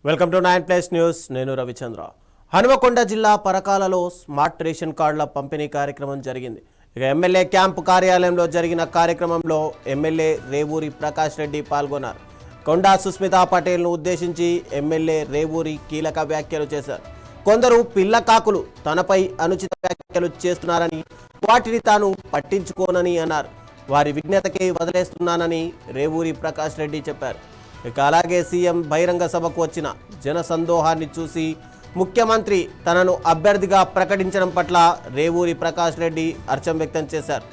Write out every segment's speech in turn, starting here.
Welcome to 9+ news. నేను రవిచంద్ర. హనుమకొండ జిల్లా పరకాలలో smart ration కార్డుల పంపిణీ కార్యక్రమం జరిగింది. ఇక ఎమ్మెల్యే క్యాంపు కార్యాలయంలో జరిగిన కార్యక్రమంలో ఎమ్మెల్యే రేవూరి ప్రకాష్ రెడ్డి పాల్గొన్నారు. కొండా సుస్మితా పటేల్ను ఉద్దేశించి ఎమ్మెల్యే రేవూరి కీలక వ్యాఖ్యలు చేశారు. కొందరు పిల్లకాకులు తనపై అనుచిత వ్యాఖ్యలు చేస్తున్నారని, వాటిని తాను పట్టించుకోనని అన్నారు. వారి విజ్ఞతకే వదిలేస్తున్నానని రేవూరి ప్రకాష్ రెడ్డి చెప్పారు. ఇక అలాగే సీఎం బహిరంగ సభకు వచ్చిన జన సందోహాన్ని చూసి ముఖ్యమంత్రి తనను అభ్యర్థిగా ప్రకటించడం పట్ల రేవూరి ప్రకాష్ రెడ్డి హర్షం వ్యక్తం చేశారు.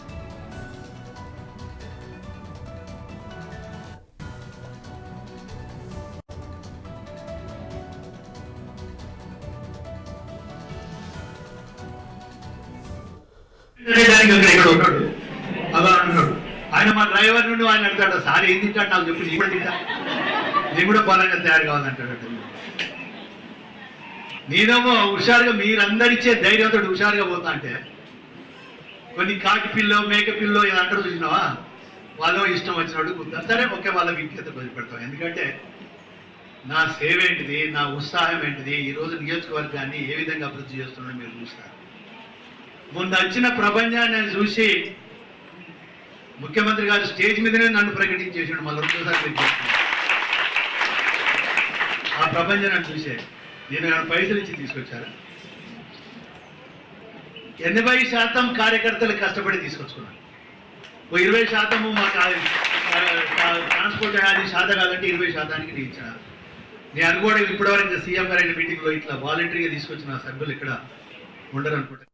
ఆయన మా డ్రైవర్ నుండి ఆయన అడుగుతాడు, సార్ ఏం తింటాడు నాకు చెప్పి నేను కూడా తింటా, నేను కూడా బలంగా తయారు కావాలంటాడు. నేనేమో హుషారుగా మీరందరిచ్చే ధైర్యంతో హుషారుగా పోతా అంటే కొన్ని కాకి పిల్లో మేక పిల్లో ఇలా అంటారు చూసినావా, వాళ్ళు ఇష్టం వచ్చినట్టు కుదురు. సరే ఓకే, వాళ్ళ విజ్ఞత వదిలిపెడతాం. ఎందుకంటే నా సేవ ఏంటిది, నా ఉత్సాహం ఏంటిది, ఈరోజు నియోజకవర్గాన్ని ఏ విధంగా అభివృద్ధి చేస్తున్నా మీరు చూస్తారు. మొన్న వచ్చిన ప్రపంచాన్ని చూసి ముఖ్యమంత్రి గారు స్టేజ్ మీదనే నన్ను ప్రకటించేసాడు. మళ్ళీ రెండోసారి ఆ ప్రపంచాన్ని చూసే నేను పైసలు ఇచ్చి తీసుకొచ్చారు. 80% కార్యకర్తలు కష్టపడి తీసుకొచ్చుకున్నాను. ఓ 20% మా ట్రాన్స్పోర్ట్ అది శాతం కాదంటే 20% నేను ఇచ్చాను. నేను అనుకోవడం ఇప్పటివరకు సీఎం గారి మీటింగ్లో ఇట్లా వాలంటరీగా తీసుకొచ్చిన సభ్యులు ఇక్కడ ఉండరు అనుకుంటా.